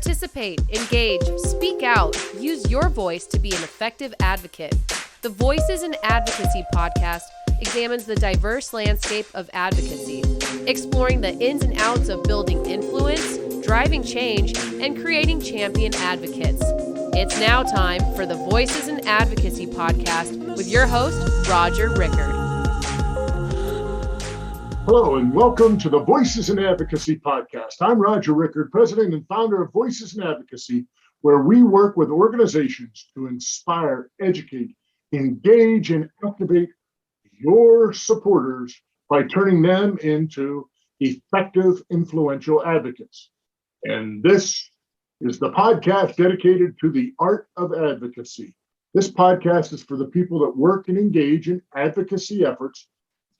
Participate, engage, speak out, use your voice to be an effective advocate. The Voices in Advocacy podcast examines the diverse landscape of advocacy, exploring the ins and outs of building influence, driving change, and creating champion advocates. It's now time for the Voices in Advocacy podcast with your host, Roger Rickard. Hello and welcome to the Voices in Advocacy podcast. I'm Roger Rickard, president and founder of Voices in Advocacy, where we work with organizations to inspire, educate, engage, and activate your supporters by turning them into effective, influential advocates. And this is the podcast dedicated to the art of advocacy. This podcast is for the people that work and engage in advocacy efforts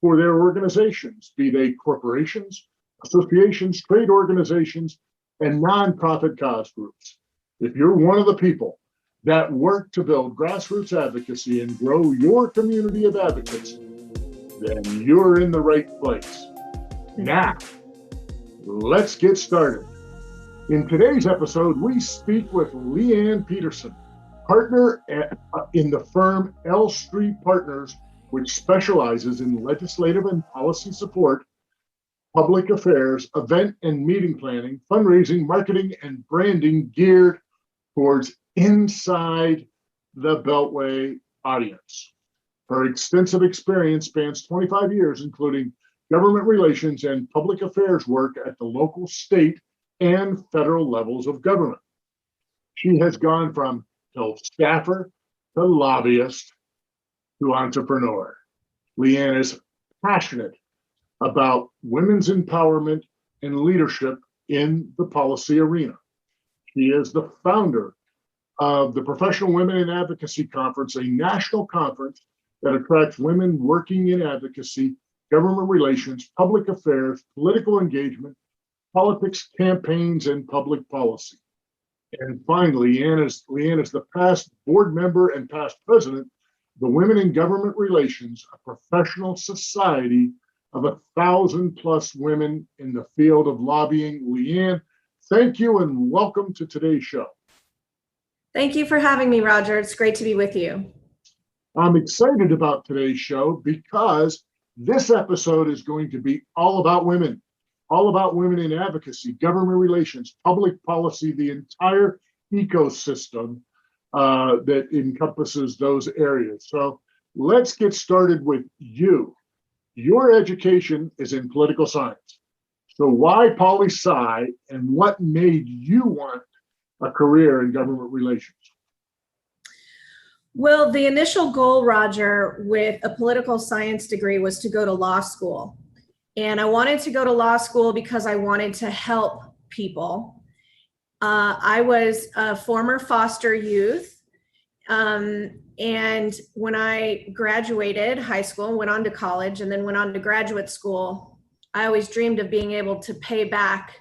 for their organizations, be they corporations, associations, trade organizations, and nonprofit cause groups. If you're one of the people that work to build grassroots advocacy and grow your community of advocates, then you're in the right place. Now, let's get started. In today's episode, we speak with LeeAnn Petersen, partner in the firm L Street Partners, which specializes in legislative and policy support, public affairs, event and meeting planning, fundraising, marketing, and branding geared towards inside the Beltway audience. Her extensive experience spans 25 years, including government relations and public affairs work at the local, state, and federal levels of government. She has gone from staffer to lobbyist to entrepreneur. LeeAnn is passionate about women's empowerment and leadership in the policy arena. She is the founder of the Professional Women in Advocacy Conference, a national conference that attracts women working in advocacy, government relations, public affairs, political engagement, politics, campaigns, and public policy. And finally, LeeAnn is the past board member and past president of the Women in Government Relations, a professional society of 1,000 plus women in the field of lobbying. LeeAnn, thank you and welcome to today's show. Thank you for having me, Roger. It's great to be with you. I'm excited about today's show because this episode is going to be all about women in advocacy, government relations, public policy, the entire ecosystem that encompasses those areas. So let's get started with you. Your education is in political science. So why poli-sci and what made you want a career in government relations? Well, the initial goal, Roger, with a political science degree was to go to law school. And I wanted to go to law school because I wanted to help people. I was a former foster youth. And when I graduated high school, went on to college, and then went on to graduate school, I always dreamed of being able to pay back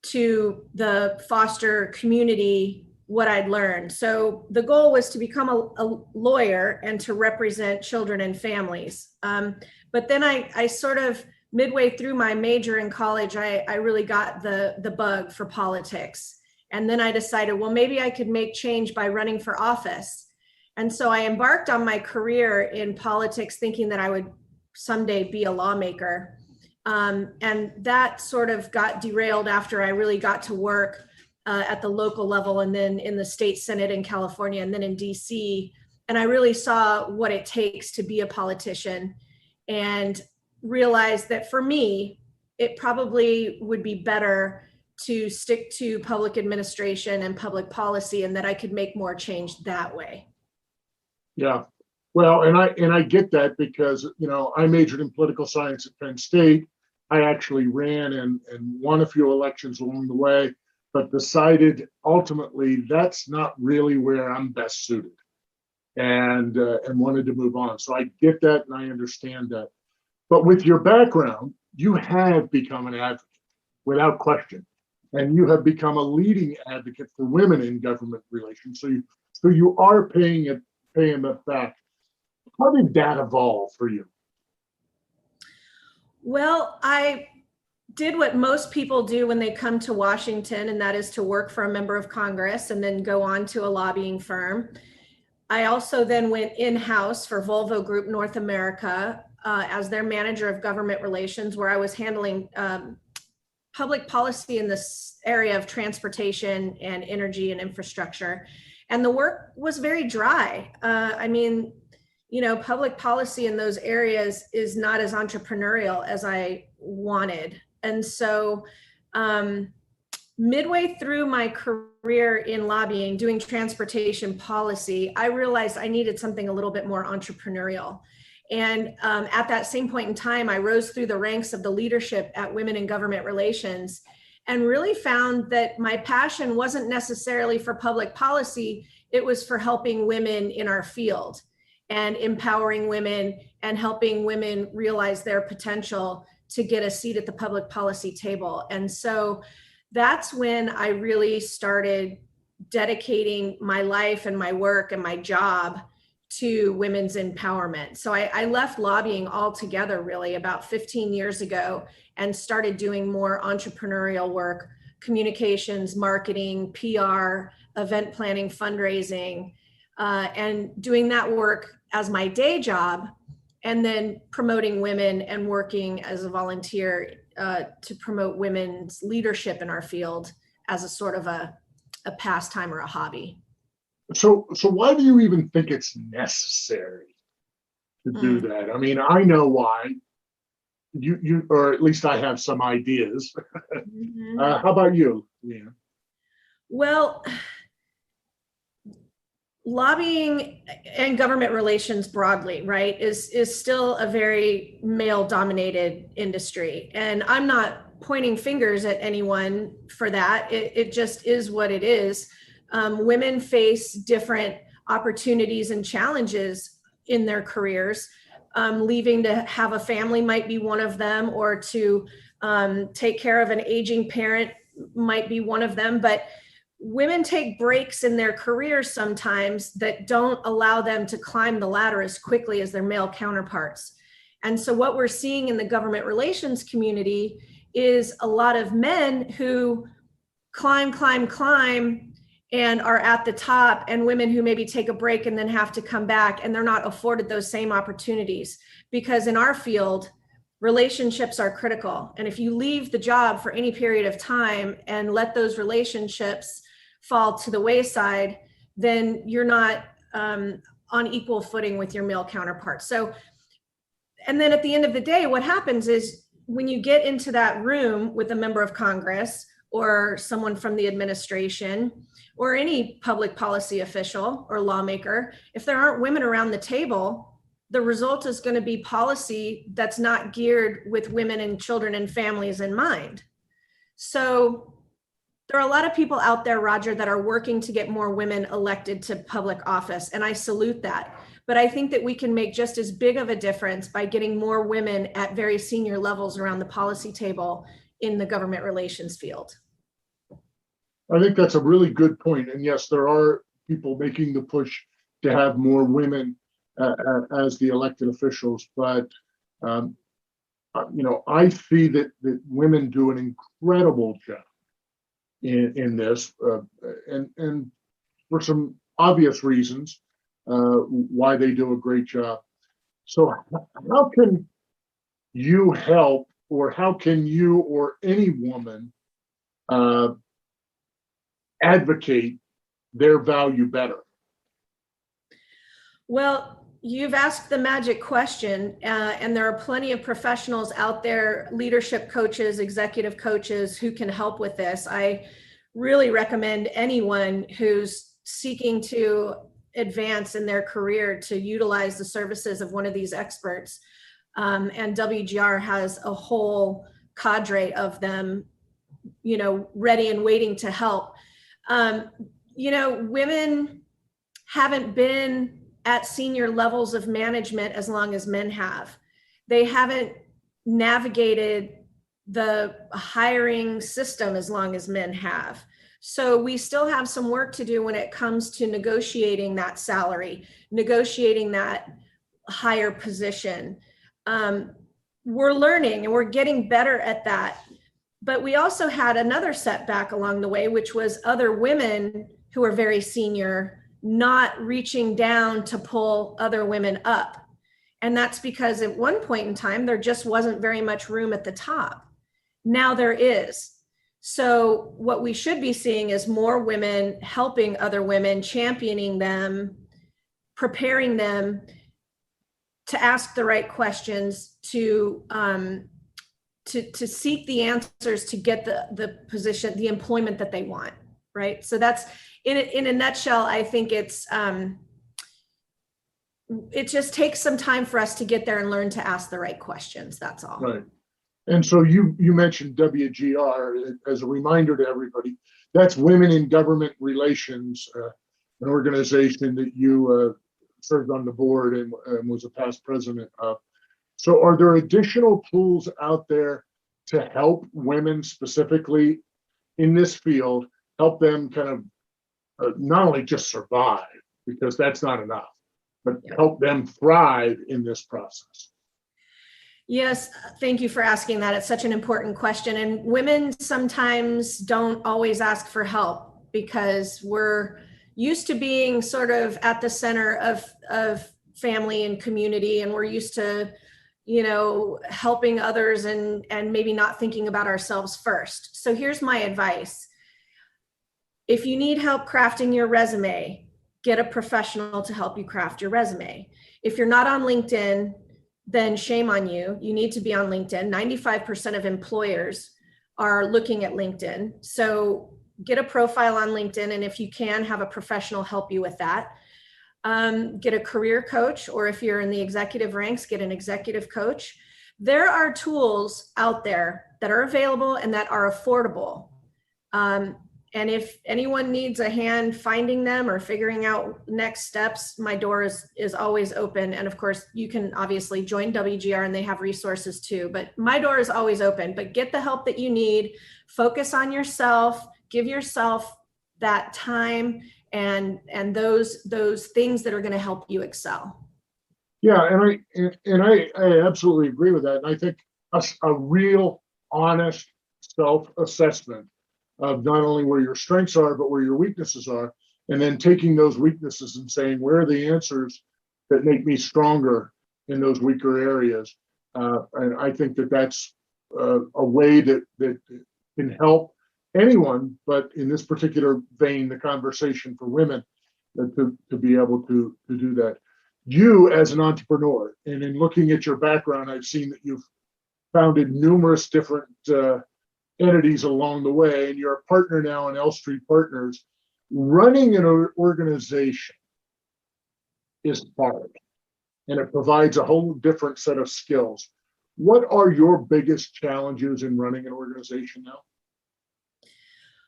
to the foster community what I'd learned. So the goal was to become a lawyer and to represent children and families. But then I sort of, midway through my major in college, I really got the bug for politics. And then I decided, well, maybe I could make change by running for office. And so I embarked on my career in politics thinking that I would someday be a lawmaker. And that sort of got derailed after I really got to work at the local level, and then in the state Senate in California, and then in DC. And I really saw what it takes to be a politician, and realized that for me, it probably would be better to stick to public administration and public policy, and that I could make more change that way. Yeah, well, and I get that because, I majored in political science at Penn State. I actually ran and won a few elections along the way, but decided ultimately that's not really where I'm best suited, and wanted to move on. So I get that and I understand that. But with your background, you have become an advocate without question, and you have become a leading advocate for women in government relations. So you are paying it back. How did that evolve for you? Well, I did what most people do when they come to Washington, and that is to work for a member of Congress and then go on to a lobbying firm. I also then went in-house for Volvo Group North America as their manager of government relations, where I was handling public policy in this area of transportation and energy and infrastructure. And the work was very dry. I mean, you know, public policy in those areas is not as entrepreneurial as I wanted. And so midway through my career in lobbying, doing transportation policy, I realized I needed something a little bit more entrepreneurial. And at that same point in time, I rose through the ranks of the leadership at Women in Government Relations and really found that my passion wasn't necessarily for public policy. It was for helping women in our field and empowering women and helping women realize their potential to get a seat at the public policy table. And so that's when I really started dedicating my life and my work and my job to women's empowerment. So I left lobbying altogether really about 15 years ago and started doing more entrepreneurial work, communications, marketing, PR, event planning, fundraising, and doing that work as my day job, and then promoting women and working as a volunteer to promote women's leadership in our field as a sort of a pastime or a hobby. So why do you even think it's necessary to do that? I mean, I know why. You or at least I have some ideas. Mm-hmm. How about you, LeeAnn? Well, lobbying and government relations broadly, right, is still a very male-dominated industry. And I'm not pointing fingers at anyone for that. It just is what it is. Women face different opportunities and challenges in their careers. Leaving to have a family might be one of them, or to take care of an aging parent might be one of them. But women take breaks in their careers sometimes that don't allow them to climb the ladder as quickly as their male counterparts. And so what we're seeing in the government relations community is a lot of men who climb, and are at the top, and women who maybe take a break and then have to come back, and they're not afforded those same opportunities. Because in our field, relationships are critical. And if you leave the job for any period of time and let those relationships fall to the wayside, then you're not on equal footing with your male counterparts. So, and then at the end of the day, what happens is when you get into that room with a member of Congress or someone from the administration or any public policy official or lawmaker, if there aren't women around the table, the result is going to be policy that's not geared with women and children and families in mind. So there are a lot of people out there, Roger, that are working to get more women elected to public office, and I salute that. But I think that we can make just as big of a difference by getting more women at very senior levels around the policy table in the government relations field. I think that's a really good point. And yes, there are people making the push to have more women as the elected officials. But, I see that women do an incredible job in this, and for some obvious reasons why they do a great job. So how can you help, or how can you or any woman advocate their value better? Well, you've asked the magic question, and there are plenty of professionals out there, leadership coaches, executive coaches, who can help with this. I really recommend anyone who's seeking to advance in their career to utilize the services of one of these experts. And WGR has a whole cadre of them, ready and waiting to help. Women haven't been at senior levels of management as long as men have. They haven't navigated the hiring system as long as men have. So we still have some work to do when it comes to negotiating that salary, negotiating that higher position. We're learning and we're getting better at that. But we also had another setback along the way, which was other women who are very senior not reaching down to pull other women up. And that's because at one point in time, there just wasn't very much room at the top. Now there is. So what we should be seeing is more women helping other women, championing them, preparing them to ask the right questions, to seek the answers to get the position, the employment that they want, right? So that's in a nutshell. I think it just takes some time for us to get there and learn to ask the right questions. That's all. Right. And so you mentioned WGR as a reminder to everybody. That's Women in Government Relations, an organization that you served on the board and was a past president of. So are there additional tools out there to help women specifically in this field, help them kind of not only just survive, because that's not enough, but help them thrive in this process? Yes, thank you for asking that. It's such an important question. And women sometimes don't always ask for help because we're used to being sort of at the center of family and community, and we're used to, helping others and maybe not thinking about ourselves first. So here's my advice. If you need help crafting your resume, get a professional to help you craft your resume. If you're not on LinkedIn, then shame on you. You need to be on LinkedIn. 95% of employers are looking at LinkedIn. So get a profile on LinkedIn. And if you can, have a professional help you with that. Get a career coach, or if you're in the executive ranks, get an executive coach. There are tools out there that are available and that are affordable. And if anyone needs a hand finding them or figuring out next steps, my door is always open. And of course, you can obviously join WGR and they have resources too, but my door is always open. But get the help that you need, focus on yourself, give yourself that time and those things that are going to help you excel. Yeah, and I absolutely agree with that. And I think a real honest self-assessment of not only where your strengths are, but where your weaknesses are, and then taking those weaknesses and saying, where are the answers that make me stronger in those weaker areas? And I think that's a way that can help anyone, but in this particular vein, the conversation for women, to be able to do that. You as an entrepreneur, and in looking at your background, I've seen that you've founded numerous different entities along the way, and you're a partner now in L Street Partners. Running an organization is hard, and it provides a whole different set of skills. What are your biggest challenges in running an organization now?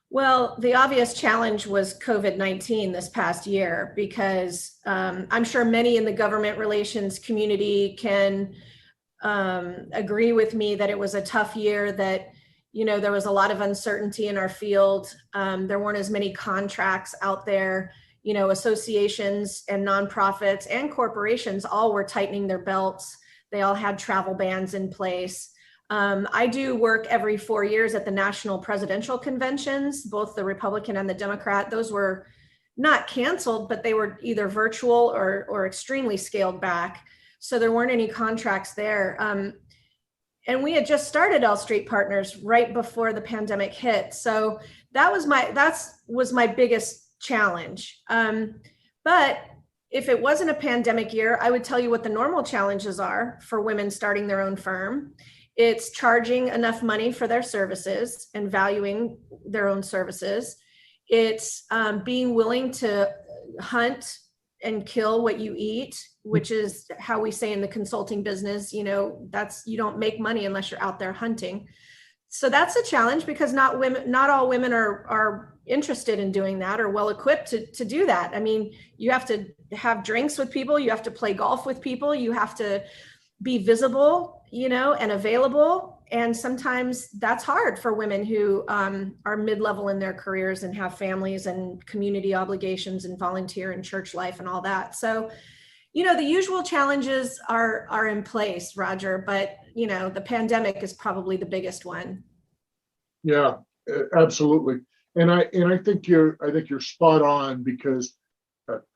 Well, the obvious challenge was COVID-19 this past year, because I'm sure many in the government relations community can agree with me that it was a tough year, that there was a lot of uncertainty in our field. There weren't as many contracts out there. Associations and nonprofits and corporations all were tightening their belts. They all had travel bans in place. I do work every 4 years at the national presidential conventions, both the Republican and the Democrat. Those were not canceled, but they were either virtual or extremely scaled back. So there weren't any contracts there. And we had just started L Street Partners right before the pandemic hit. So that was my biggest challenge. But if it wasn't a pandemic year, I would tell you what the normal challenges are for women starting their own firm. It's charging enough money for their services and valuing their own services. It's being willing to hunt and kill what you eat, which is how we say in the consulting business, you don't make money unless you're out there hunting. So that's a challenge, because not all women are interested in doing that or well equipped to do that. I mean, you have to have drinks with people, you have to play golf with people, you have to be visible, and available. And sometimes that's hard for women who are mid-level in their careers and have families and community obligations and volunteer and church life and all that. So, the usual challenges are in place, Roger, but, the pandemic is probably the biggest one. Yeah, absolutely. And I think you're spot on, because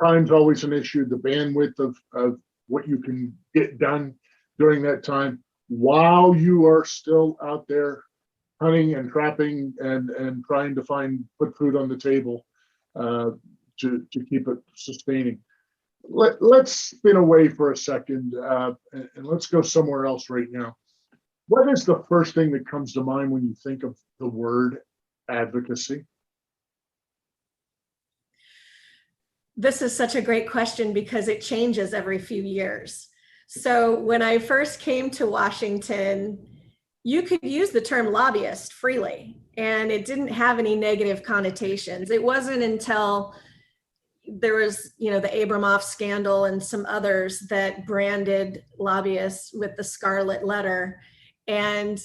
time's always an issue. The bandwidth of what you can get done during that time, while you are still out there hunting and trapping and trying to put food on the table, uh, to keep it sustaining. Let's spin away for a second, and let's go somewhere else right now. What is the first thing that comes to mind when you think of the word advocacy? This is such a great question because it changes every few years. So when I first came to Washington, you could use the term lobbyist freely, and it didn't have any negative connotations. It wasn't until there was, the Abramoff scandal and some others that branded lobbyists with the scarlet letter. And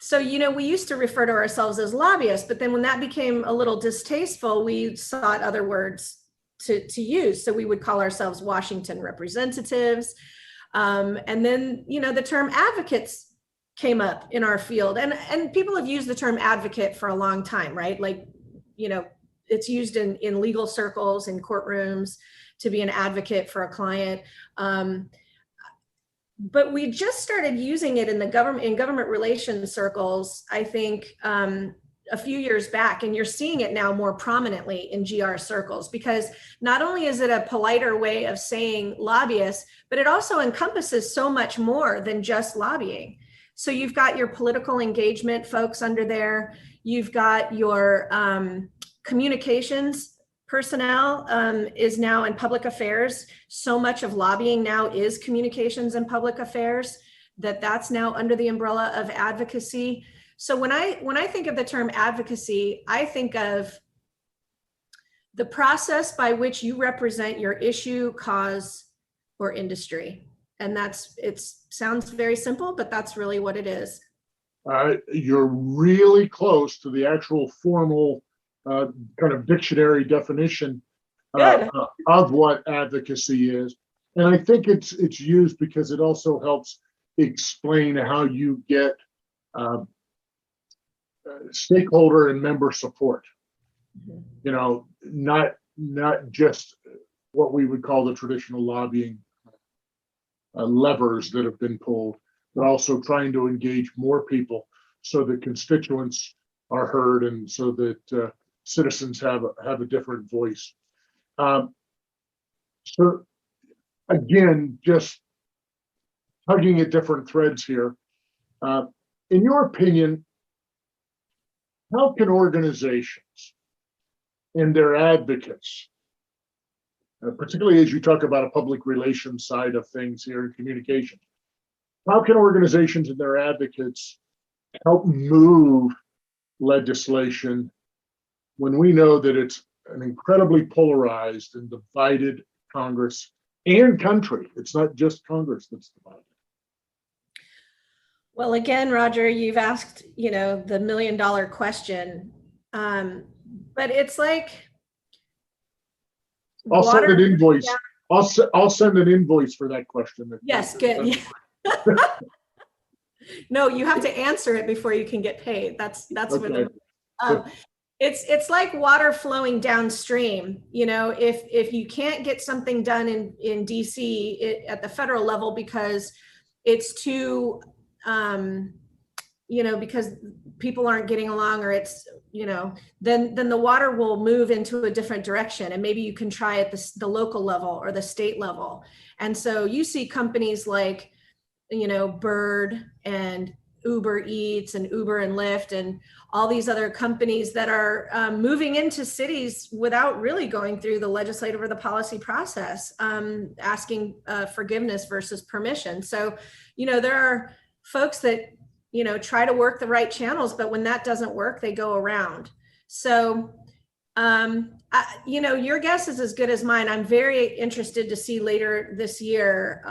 so, we used to refer to ourselves as lobbyists, but then when that became a little distasteful, we sought other words to use. So we would call ourselves Washington representatives. And then, the term advocates came up in our field, and people have used the term advocate for a long time, right? Like, it's used in legal circles, in courtrooms, to be an advocate for a client. But we just started using it in government relations circles, I think, a few years back, and you're seeing it now more prominently in GR circles, because not only is it a politer way of saying lobbyist, but it also encompasses so much more than just lobbying. So you've got your political engagement folks under there. You've got your communications personnel is now in public affairs. So much of lobbying now is communications and public affairs, that's now under the umbrella of advocacy. So when I think of the term advocacy, I think of the process by which you represent your issue, cause, or industry. And it sounds very simple, but that's really what it is. You're really close to the actual formal kind of dictionary definition of what advocacy is. And I think it's used because it also helps explain how you get stakeholder and member support. Not just what we would call the traditional lobbying levers that have been pulled, but also trying to engage more people so that constituents are heard, and so that citizens have a different voice. So again, just tugging at different threads here. In your opinion, how can organizations and their advocates, particularly as you talk about a public relations side of things here in communication, how can organizations and their advocates help move legislation when we know that it's an incredibly polarized and divided Congress and country? It's not just Congress that's divided. Well, again, Roger, you've asked, the $1 million question, but it's like I'll send an invoice. Yeah. I'll send an invoice for that question. Yes, good. No, you have to answer it before you can get paid. That's okay. What it's like water flowing downstream. If you can't get something done in DC at the federal level because it's too because people aren't getting along, or it's then the water will move into a different direction, and maybe you can try at the local level or the state level. And so you see companies like Bird and Uber Eats and Uber and Lyft and all these other companies that are moving into cities without really going through the legislative or the policy process, asking forgiveness versus permission. So, there are folks that, try to work the right channels, but when that doesn't work, they go around. So, your guess is as good as mine. I'm very interested to see later this year,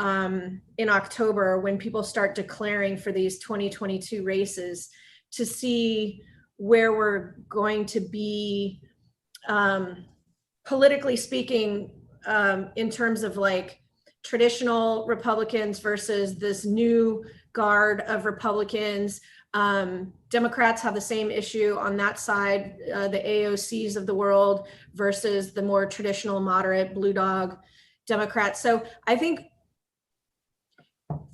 in October, when people start declaring for these 2022 races, to see where we're going to be, politically speaking, in terms of like traditional Republicans versus this new guard of Republicans. Democrats have the same issue on that side, the AOCs of the world versus the more traditional moderate blue dog Democrats. So I think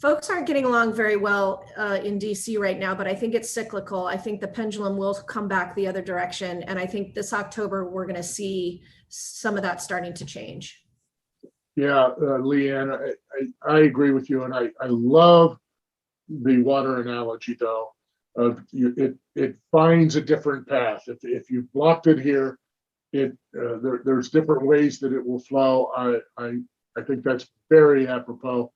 folks aren't getting along very well in DC right now, but I think it's cyclical. I think the pendulum will come back the other direction. And I think this October, we're going to see some of that starting to change. Yeah, LeeAnn, I agree with you. And I love the water analogy, though. It finds a different path. If you've blocked it here, there's different ways that it will flow. I think that's very apropos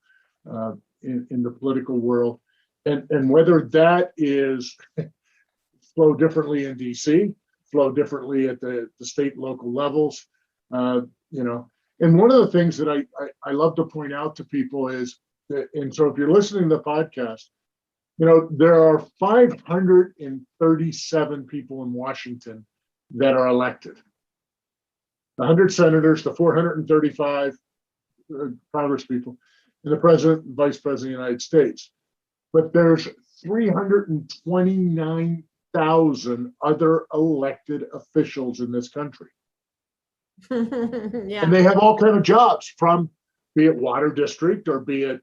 in the political world, and whether that is flow differently in DC, flow differently at the state and local levels, And one of the things that I love to point out to people is that, and so if you're listening to the podcast, there are 537 people in Washington that are elected. 100 senators, the 435 Congress people, and the president and vice president of the United States. But there's 329,000 other elected officials in this country. Yeah. And they have all kind of jobs, from be it water district or be it,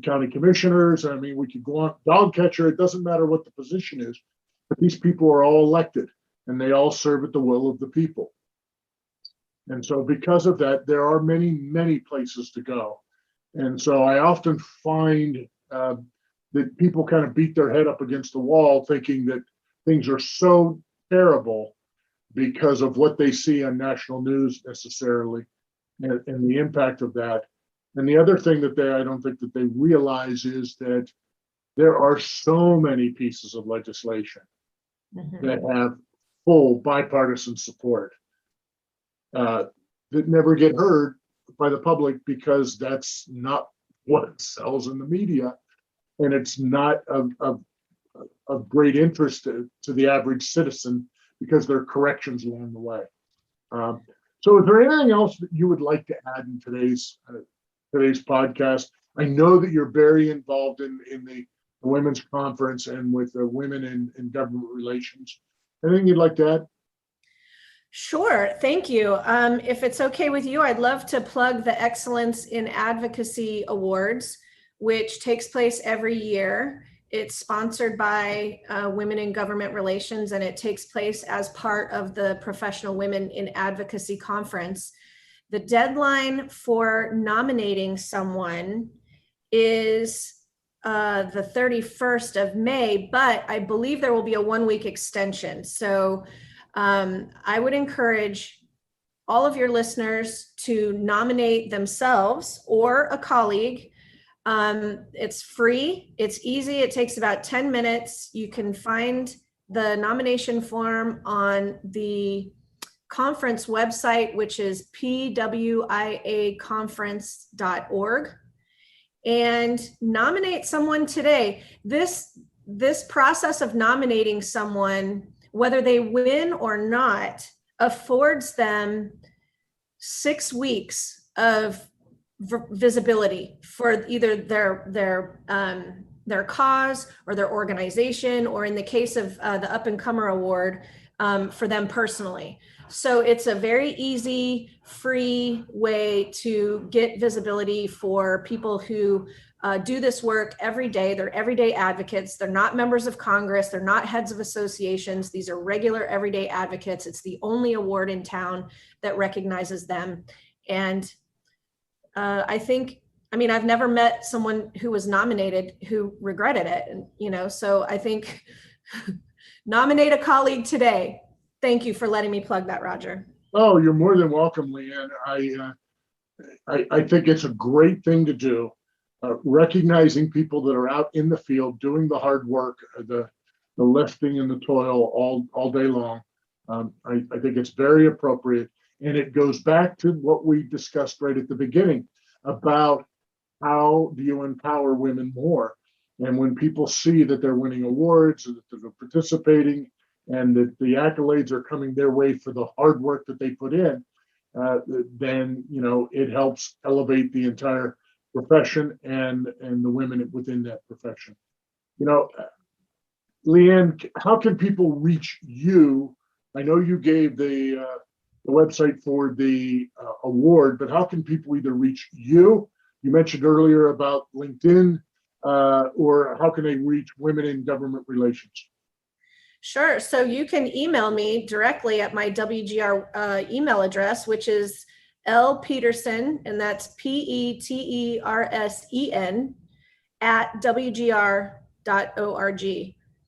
county commissioners. I mean, we could go on, dog catcher. It doesn't matter what the position is, but these people are all elected and they all serve at the will of the people. And so because of that, there are many, many places to go. And so I often find that people kind of beat their head up against the wall thinking that things are so terrible because of what they see on national news necessarily, and the impact of that. And the other thing that I don't think that they realize is that there are so many pieces of legislation that have full bipartisan support that never get heard by the public because that's not what sells in the media, and it's not of great interest to the average citizen because there are corrections along the way. So is there anything else that you would like to add in today's podcast? I know that you're very involved in the women's conference and with women in government relations. Anything you'd like to add? Sure, thank you. If it's okay with you, I'd love to plug the Excellence in Advocacy Awards, which takes place every year. It's sponsored by Women in Government Relations, and it takes place as part of the Professional Women in Advocacy Conference. The deadline for nominating someone is the 31st of May, but I believe there will be a 1-week extension. So I would encourage all of your listeners to nominate themselves or a colleague. It's free, it's easy, it takes about 10 minutes. You can find the nomination form on the conference website, which is pwiaconference.org, and nominate someone today. This process of nominating someone, whether they win or not, affords them 6 weeks of visibility for either their cause or their organization, or in the case of the Up and Comer Award, for them personally. So it's a very easy, free way to get visibility for people who do this work every day. They're everyday advocates. They're not members of Congress. They're not heads of associations. These are regular everyday advocates. It's the only award in town that recognizes them. And I've never met someone who was nominated who regretted it. And, so I think nominate a colleague today. Thank you for letting me plug that, Roger. Oh, you're more than welcome, LeeAnn. I think it's a great thing to do. Recognizing people that are out in the field doing the hard work, the lifting and the toil all day long. I think it's very appropriate. And it goes back to what we discussed right at the beginning about how do you empower women more. And when people see that they're winning awards, that they're participating, and that the accolades are coming their way for the hard work that they put in, then it helps elevate the entire profession and the women within that profession. LeeAnn, how can people reach you? I know you gave the website for the award, but how can people either reach you? You mentioned earlier about LinkedIn, or how can they reach women in government relations? Sure. So you can email me directly at my WGR email address, which is lpetersen, and that's PETERSEN @WGR.org.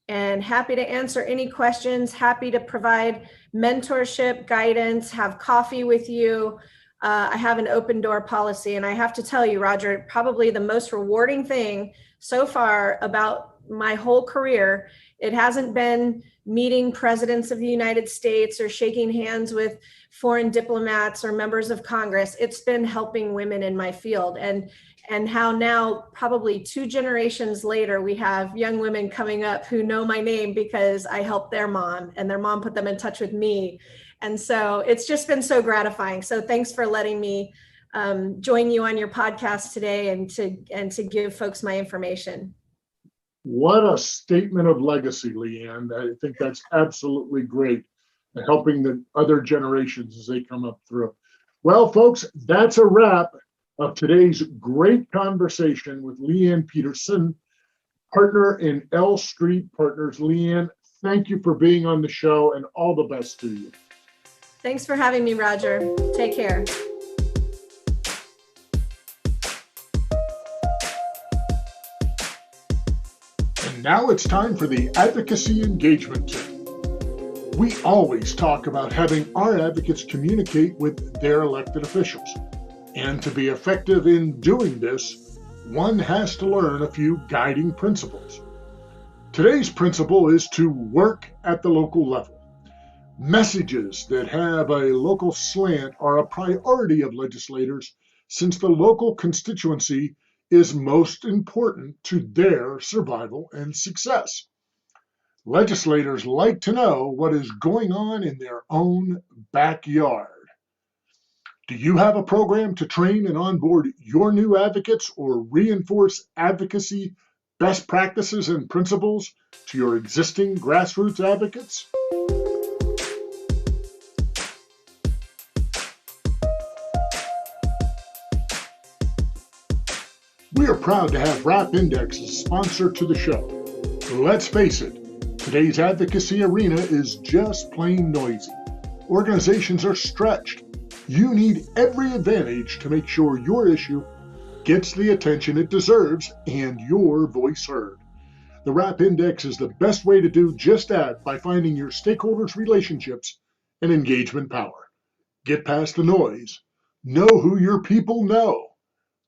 And happy to answer any questions, happy to provide mentorship, guidance, have coffee with you. I have an open door policy. And I have to tell you, Roger, probably the most rewarding thing so far about my whole career, it hasn't been meeting presidents of the United States or shaking hands with foreign diplomats or members of Congress. It's been helping women in my field. And how now, probably 2 generations later, we have young women coming up who know my name because I helped their mom and their mom put them in touch with me. And so it's just been so gratifying. So thanks for letting me join you on your podcast today and to give folks my information. What a statement of legacy, LeeAnn. I think that's absolutely great, helping the other generations as they come up through. Well, folks, that's a wrap of today's great conversation with LeeAnn Petersen, partner in L Street Partners. LeeAnn, thank you for being on the show, and all the best to you. Thanks for having me, Roger. Take care. And now it's time for the Advocacy Engagement Tip. We always talk about having our advocates communicate with their elected officials. And to be effective in doing this, one has to learn a few guiding principles. Today's principle is to work at the local level. Messages that have a local slant are a priority of legislators since the local constituency is most important to their survival and success. Legislators like to know what is going on in their own backyard. Do you have a program to train and onboard your new advocates or reinforce advocacy best practices and principles to your existing grassroots advocates? We are proud to have Rap Index as sponsor to the show. Let's face it, today's advocacy arena is just plain noisy. Organizations are stretched. You need every advantage to make sure your issue gets the attention it deserves and your voice heard. The Rap Index is the best way to do just that by finding your stakeholders' relationships and engagement power. Get past the noise. Know who your people know.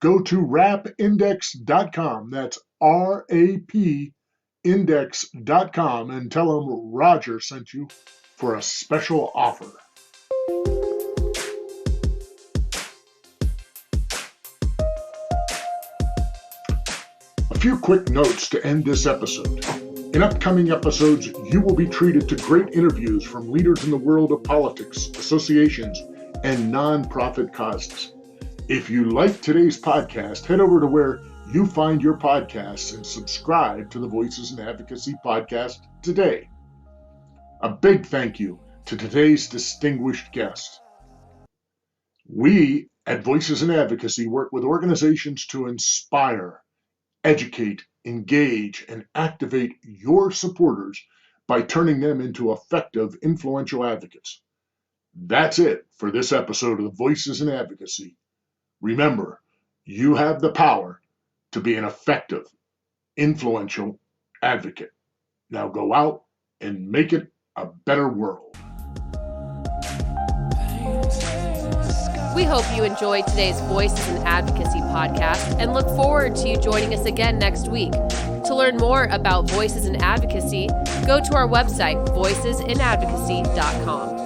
Go to rapindex.com. That's RAP index.com and tell them Roger sent you for a special offer. A few quick notes to end this episode. In upcoming episodes, you will be treated to great interviews from leaders in the world of politics, associations, and nonprofit causes. If you like today's podcast, head over to where you find your podcasts and subscribe to the Voices in Advocacy podcast today. A big thank you to today's distinguished guest. We at Voices in Advocacy work with organizations to inspire, educate, engage, and activate your supporters by turning them into effective, influential advocates. That's it for this episode of the Voices in Advocacy. Remember, you have the power to be an effective, influential advocate. Now go out and make it a better world. We hope you enjoyed today's Voices in Advocacy podcast and look forward to you joining us again next week. To learn more about Voices in Advocacy, go to our website, voicesinadvocacy.com.